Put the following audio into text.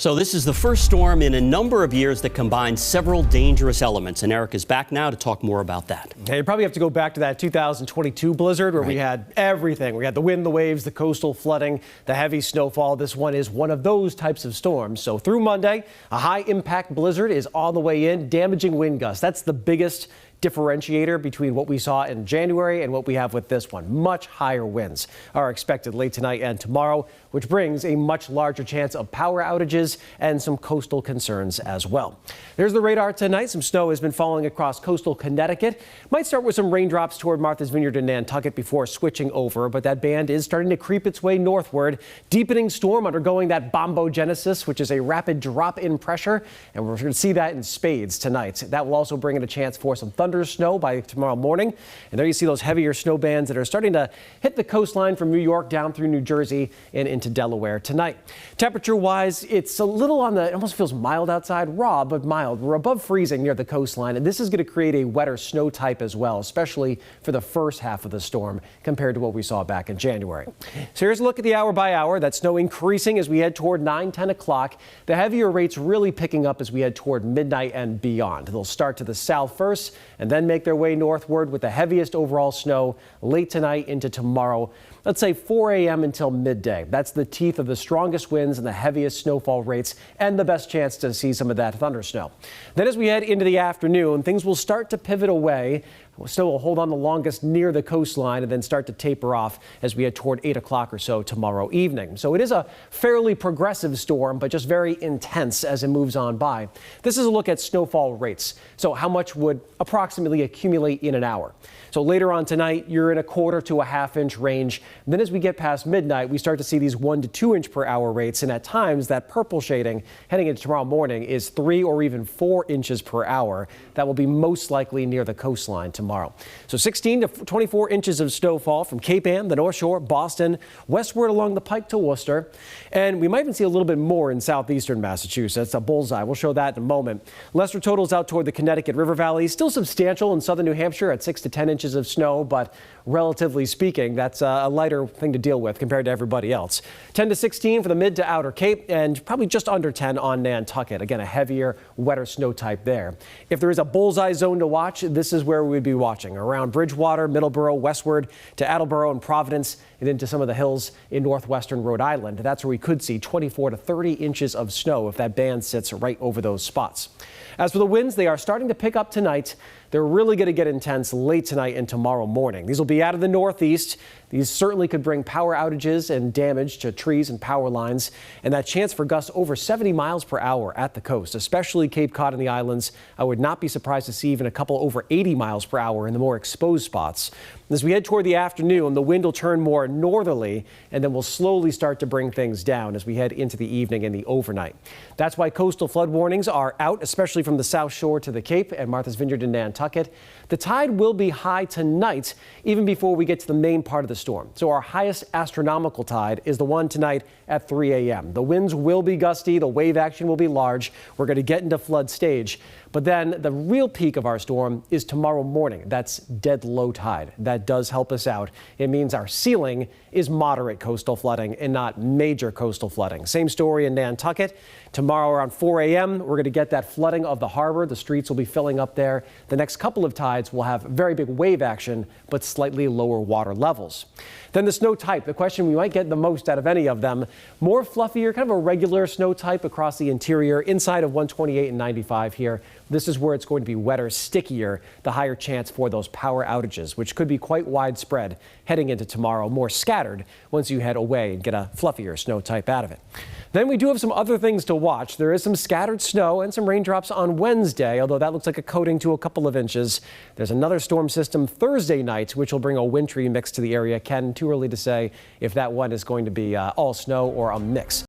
So this is the first storm in a number of years that combines several dangerous elements, and Eric is back now to talk more about that. Yeah, you probably have to go back to that 2022 blizzard where we had everything. We had the wind, the waves, the coastal flooding, the heavy snowfall. This one is one of those types of storms. So through Monday, a high impact blizzard is on the way in, damaging wind gusts. That's the biggest differentiator between what we saw in January and what we have with this one. Much higher winds are expected late tonight and tomorrow, which brings a much larger chance of power outages and some coastal concerns as well. There's the radar tonight. Some snow has been falling across coastal Connecticut. Might start with some raindrops toward Martha's Vineyard and Nantucket before switching over, but that band is starting to creep its way northward. Deepening storm undergoing that bombogenesis, which is a rapid drop in pressure, and we're going to see that in spades tonight. That will also bring in a chance for some thunder snow by tomorrow morning. And there you see those heavier snow bands that are starting to hit the coastline from New York down through New Jersey and into Delaware tonight. Temperature wise, it's a little on the, it almost feels mild outside, raw but mild. We're above freezing near the coastline, and this is going to create a wetter snow type as well, especially for the first half of the storm compared to what we saw back in January. So here's a look at the hour by hour. That snow increasing as we head toward 9-10 o'clock. The heavier rates really picking up as we head toward midnight and beyond. They'll start to the south first and then make their way northward with the heaviest overall snow late tonight into tomorrow. Let's say 4 a.m. until midday. That's the teeth of the strongest winds and the heaviest snowfall rates and the best chance to see some of that thunder snow. Then as we head into the afternoon, things will start to pivot away. Snow will hold on the longest near the coastline and then start to taper off as we head toward 8 o'clock or so tomorrow evening. So it is a fairly progressive storm, but just very intense as it moves on by. This is a look at snowfall rates. So how much would approximately accumulate in an hour? So later on tonight, you're in a quarter to a half-inch range. And then as we get past midnight, we start to see these 1 to 2 inch per hour rates. And at times, that purple shading heading into tomorrow morning is 3 or even 4 inches per hour. That will be most likely near the coastline tomorrow. So 16 to 24 inches of snowfall from Cape Ann, the North Shore, Boston, westward along the Pike to Worcester. And we might even see a little bit more in southeastern Massachusetts. A bullseye. We'll show that in a moment. Lesser totals out toward the Connecticut River Valley. Still substantial in southern New Hampshire at 6 to 10 inches of snow, but relatively speaking, that's a lighter thing to deal with compared to everybody else. 10 to 16 for the mid to outer Cape, and probably just under 10 on Nantucket. Again, a heavier, wetter snow type there. If there is a bullseye zone to watch, this is where we would be watching. Around Bridgewater, Middleborough, westward to Attleboro and Providence, and into some of the hills in northwestern Rhode Island. That's where we could see 24 to 30 inches of snow if that band sits right over those spots. As for the winds, they are starting to pick up tonight. They're really going to get intense late tonight and tomorrow morning. These will be out of the northeast. These certainly could bring power outages and damage to trees and power lines, and that chance for gusts over 70 miles per hour at the coast, especially Cape Cod and the islands. I would not be surprised to see even a couple over 80 miles per hour in the more exposed spots. As we head toward the afternoon, the wind will turn more northerly, and then we'll slowly start to bring things down as we head into the evening and the overnight. That's why coastal flood warnings are out, especially from the South Shore to the Cape and Martha's Vineyard and Nantucket. The tide will be high tonight, even before we get to the main part of the storm. So our highest astronomical tide is the one tonight at 3 a.m. The winds will be gusty. The wave action will be large. We're going to get into flood stage. But then the real peak of our storm is tomorrow morning. That's dead low tide. That does help us out. It means our ceiling is moderate coastal flooding and not major coastal flooding. Same story in Nantucket. Tomorrow around 4 a.m., we're going to get that flooding of the harbor. The streets will be filling up there. The next couple of tides will have very big wave action, but slightly lower water levels. Then the snow type, the question we might get the most out of any of them, more fluffier, kind of a regular snow type across the interior, inside of 128 and 95 here. This is where it's going to be wetter, stickier, the higher chance for those power outages, which could be quite widespread heading into tomorrow, more scattered once you head away and get a fluffier snow type out of it. Then we do have some other things to watch. There is some scattered snow and some raindrops on Wednesday, although that looks like a coating to a couple of inches. There's another storm system Thursday night, which will bring a wintry mix to the area. Ken, too early to say if that one is going to be all snow or a mix.